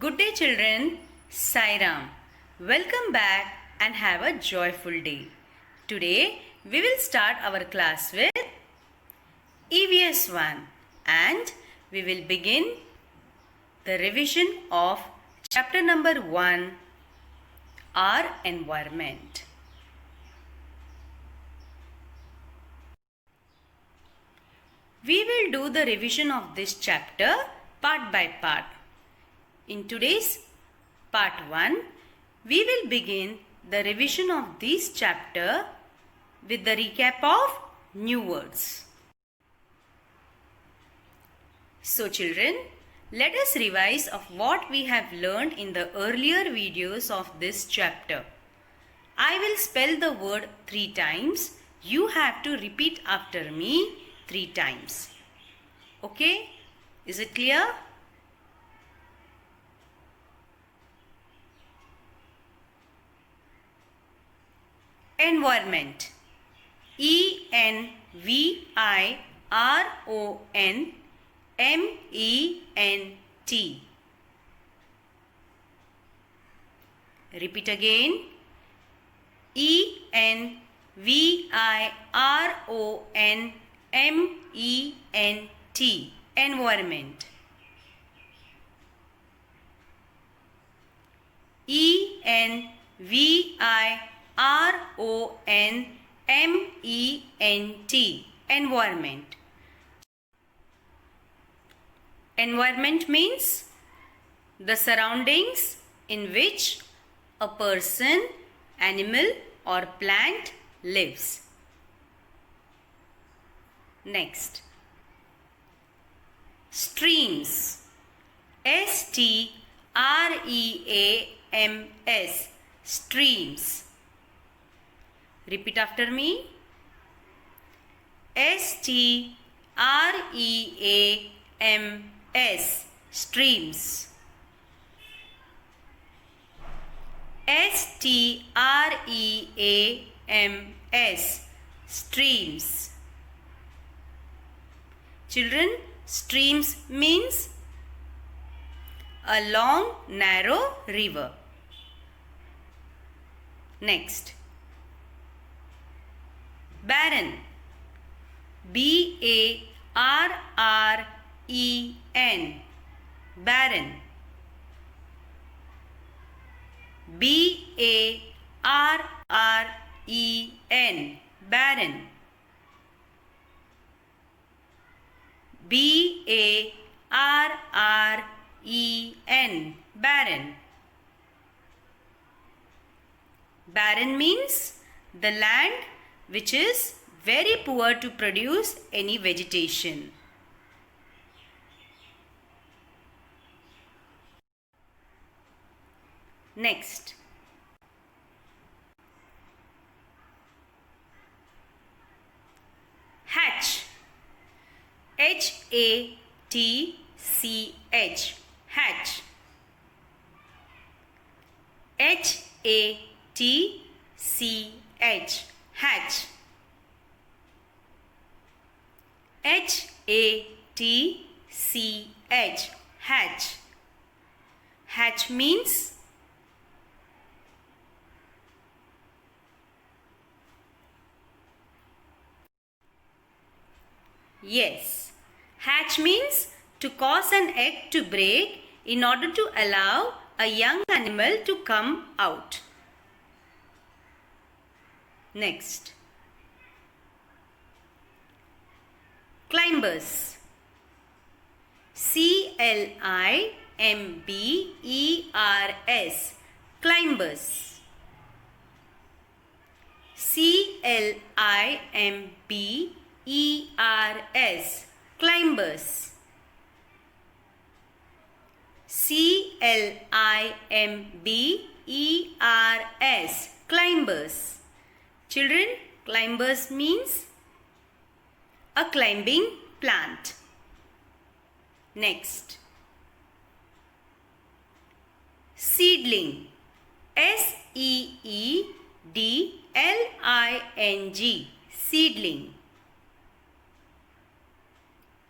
Good day, children. Sai Ram. Welcome back and have a joyful day. Today we will start our class with EVS 1 and we will begin the revision of chapter number 1, Our Environment. We will do the revision of this chapter part by part. In today's part 1, we will begin the revision of this chapter with the recap of new words. So children, let us revise of what we have learned in the earlier videos of this chapter. I will spell the word 3 times. You have to repeat after me 3 times. Okay? Is it clear? Environment. ENVIRONMENT. Repeat again. ENVIRONMENT. Environment. ENVIRONMENT. Environment. Environment means the surroundings in which a person, animal or plant lives. Next. Streams. STREAMS. Streams. Repeat after me. STREAMS. Streams. STREAMS. Streams. Children, streams means a long, narrow river. Next. Barren. BARREN. Barren. BARREN. Barren. BARREN. Barren. Barren means the land which is very poor to produce any vegetation. Next. Hatch. HATCH. Hatch. HATCH. Hatch. HATCH. Hatch. Hatch means yes. Hatch means to cause an egg to break in order to allow a young animal to come out. Next. Climbers. CLIMBERS. Climbers. CLIMBERS. Climbers. CLIMBERS. Climbers. Children, climbers means a climbing plant. Next. Seedling. SEEDLING. Seedling.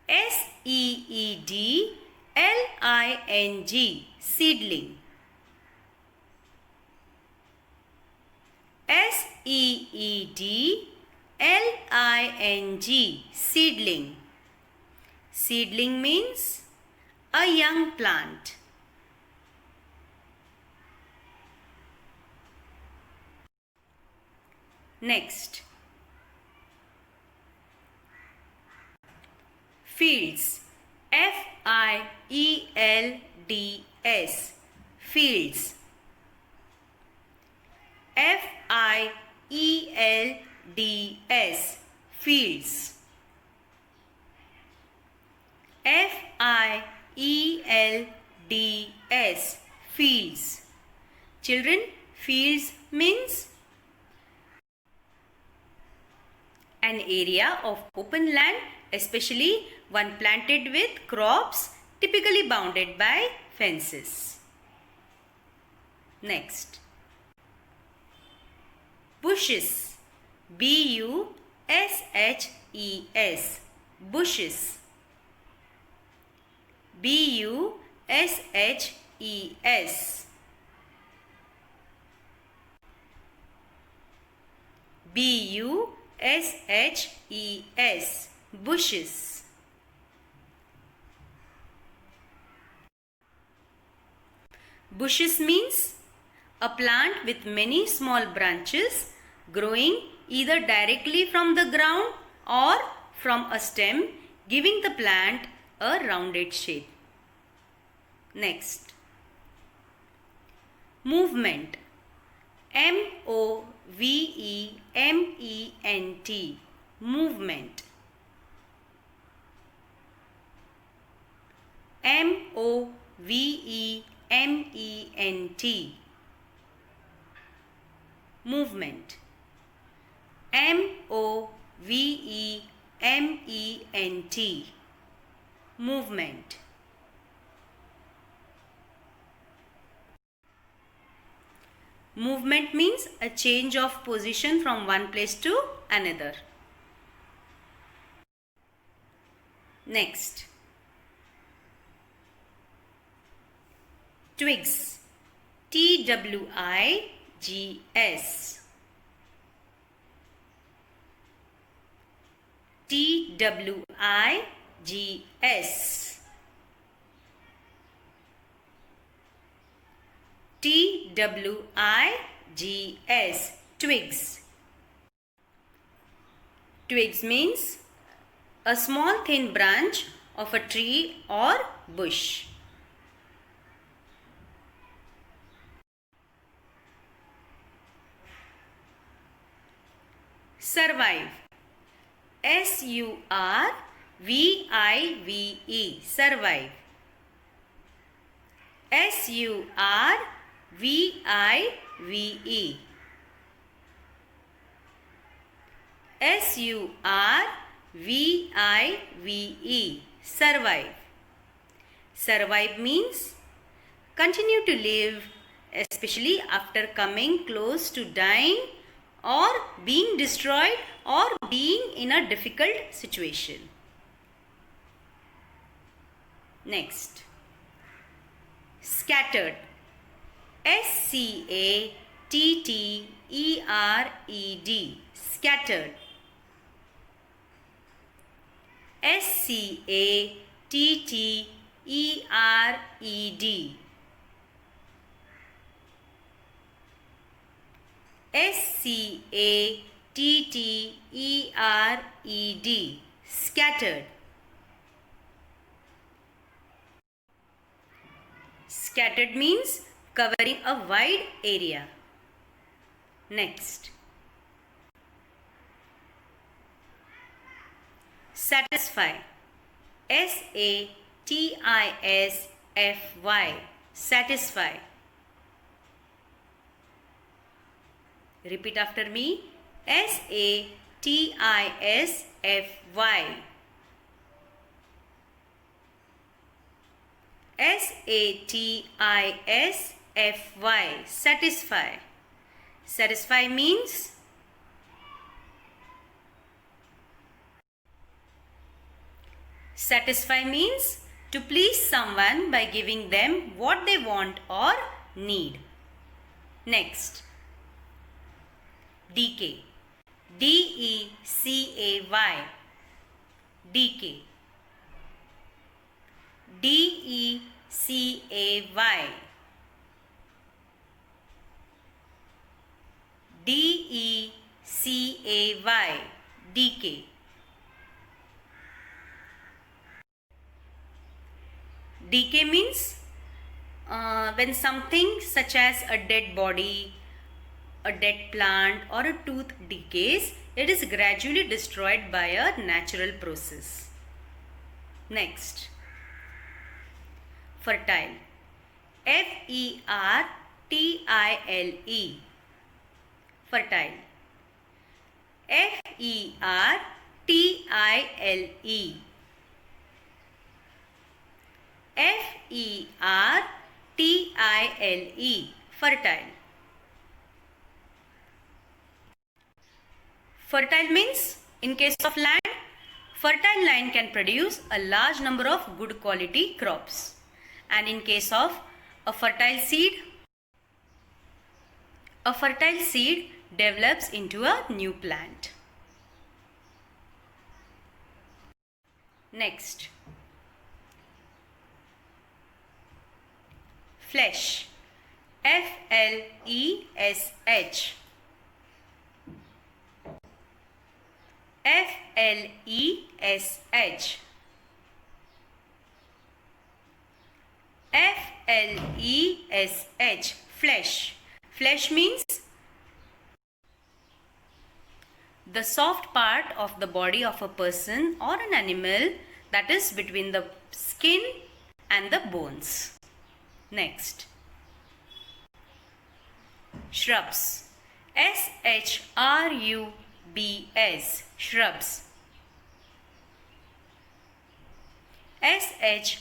SEED L-I-N-G, seedling. S-E-E-D-L-I-N-G, seedling. Seedling means a young plant. Next, fields. F-I-E-L-D-S, fields. F-I-E-L-D-S, fields. F-I-E-L-D-S, fields. Children, fields means an area of open land, especially one planted with crops, typically bounded by fences. Next, bushes. B-U-S-H-E-S, bushes. B-U-S-H-E-S. B-U-S-H-E-S, bushes. Bushes means a plant with many small branches growing either directly from the ground or from a stem, giving the plant a rounded shape. Next, movement. M-O-V-E-M-E-N-T, movement. M-O-V-E-M-E-N-T, movement. M-O-V-E-M-E-N-T, movement. Movement means a change of position from one place to another. Next, twigs. T-W-I-G-S, T-W-I-G-S, T-W-I-G-S, twigs. Twigs means a small thin branch of a tree or bush. Survive. S-U-R-V-I-V-E, survive. S-U-R-V-I-V-E, S-U-R-V-I-V-E, survive. Survive means continue to live, especially after coming close to dying or being destroyed or being in a difficult situation. Next, scattered. S-C-A-T-T-E-R-E-D, scattered. S-C-A-T-T-E-R-E-D, S-C-A-T-T-E-R-E-D, scattered. Scattered means covering a wide area. Next, satisfy. S-A-T-I-S-F-Y, satisfy. Repeat after me. S-A-T-I-S-F-Y, S-A-T-I-S-F-Y, satisfy. Satisfy means To please someone by giving them what they want or need. Next, decay. D-E-C-A-Y. Decay. D-E-C-A-Y. D-E-C-A-Y. Decay. Decay means when something such as a dead body, a dead plant or a tooth decays, it is gradually destroyed by a natural process. Next, fertile. F-E-R-T-I-L-E. Fertile. F-E-R-T-I-L-E. F-E-R-T-I-L-E. Fertile. Fertile means, in case of land, fertile land can produce a large number of good quality crops. And in case of a fertile seed develops into a new plant. Next, flesh. F-L-E-S-H. F-L-E-S-H. F-L-E-S-H. Flesh. Flesh means the soft part of the body of a person or an animal that is between the skin and the bones. Next, shrubs. S-H-R-U-B-S. Shrubs. S-H-R-U-B-S.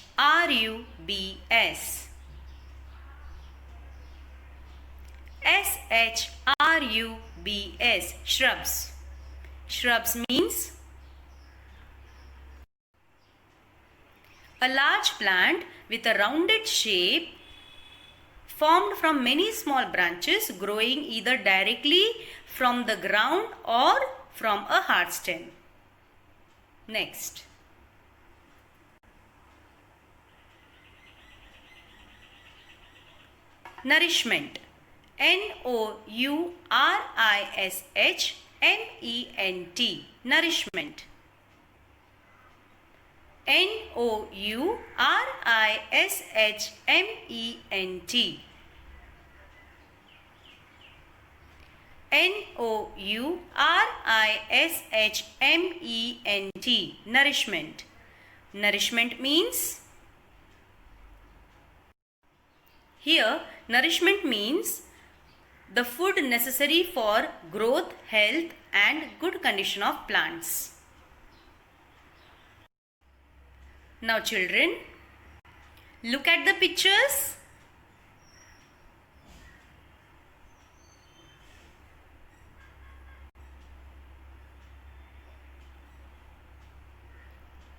S-H-R-U-B-S. Shrubs. Shrubs means a large plant with a rounded shape formed from many small branches growing either directly from the ground or from a hard stem. Next, nourishment. N-O-U-R-I-S-H-M-E-N-T. Nourishment. N-O-U-R-I-S-H-M-E-N-T. N-O-U-R-I-S-H-M-E-N-T. Nourishment. Nourishment means, here nourishment means the food necessary for growth, health and good condition of plants. Now children, look at the pictures.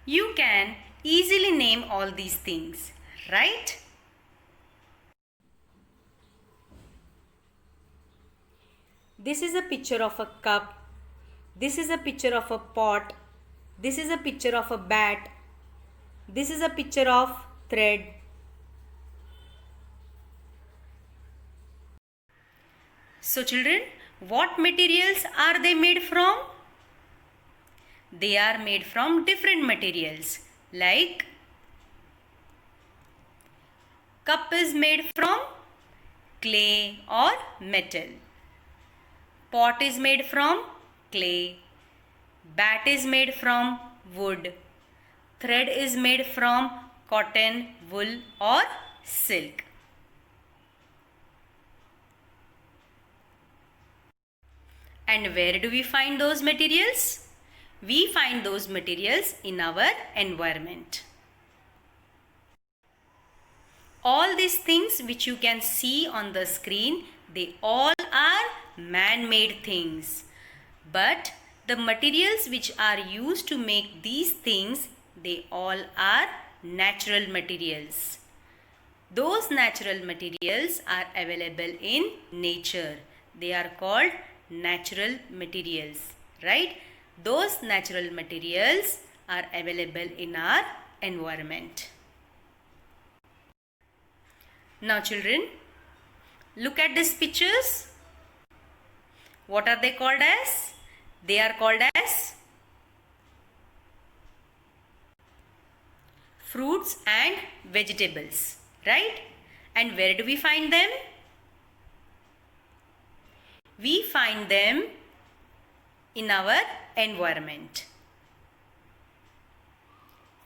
You can easily name all these things, right? This is a picture of a cup. This is a picture of a pot. This is a picture of a bat. This is a picture of thread. So children, what materials are they made from? They are made from different materials, like cup is made from clay or metal. Pot is made from clay. Bat is made from wood. Thread is made from cotton, wool or silk. And where do we find those materials? We find those materials in our environment. All these things which you can see on the screen, they all are man-made things. But the materials which are used to make these things, they all are natural materials. Those natural materials are available in nature. They are called natural materials, right? Those natural materials are available in our environment. Now children, look at these pictures. What are they called as? They are called as fruits and vegetables, right? And where do we find them? We find them in our environment.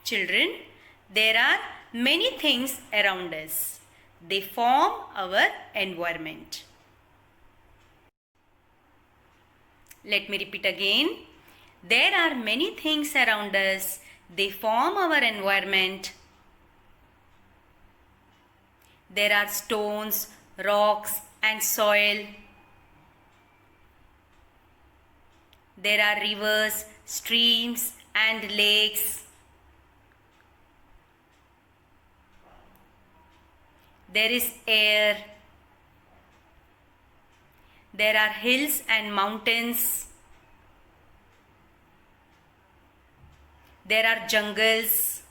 Children, there are many things around us. They form our environment. Let me repeat again. There are many things around us. They form our environment. There are stones, rocks, and soil. There are rivers, streams, and lakes. There is air. There are hills and mountains. There are jungles.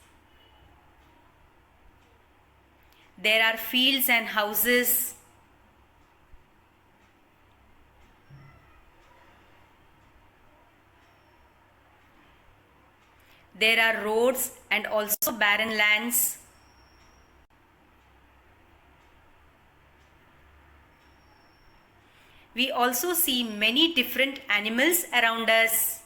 There are fields and houses. There are roads and also barren lands. We also see many different animals around us.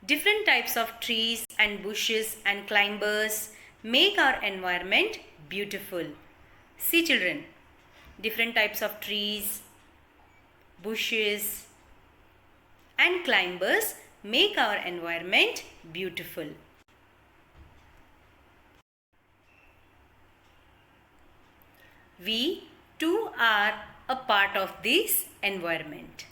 Different types of trees and bushes and climbers make our environment beautiful. See children, different types of trees, bushes and climbers make our environment beautiful. We too are a part of this environment.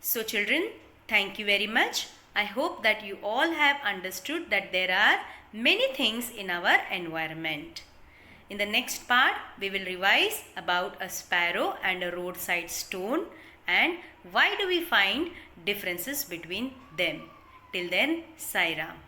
So children, thank you very much. I hope that you all have understood that there are many things in our environment. In the next part, we will revise about a sparrow and a roadside stone and why do we find differences between them. Till then, Sai Ram.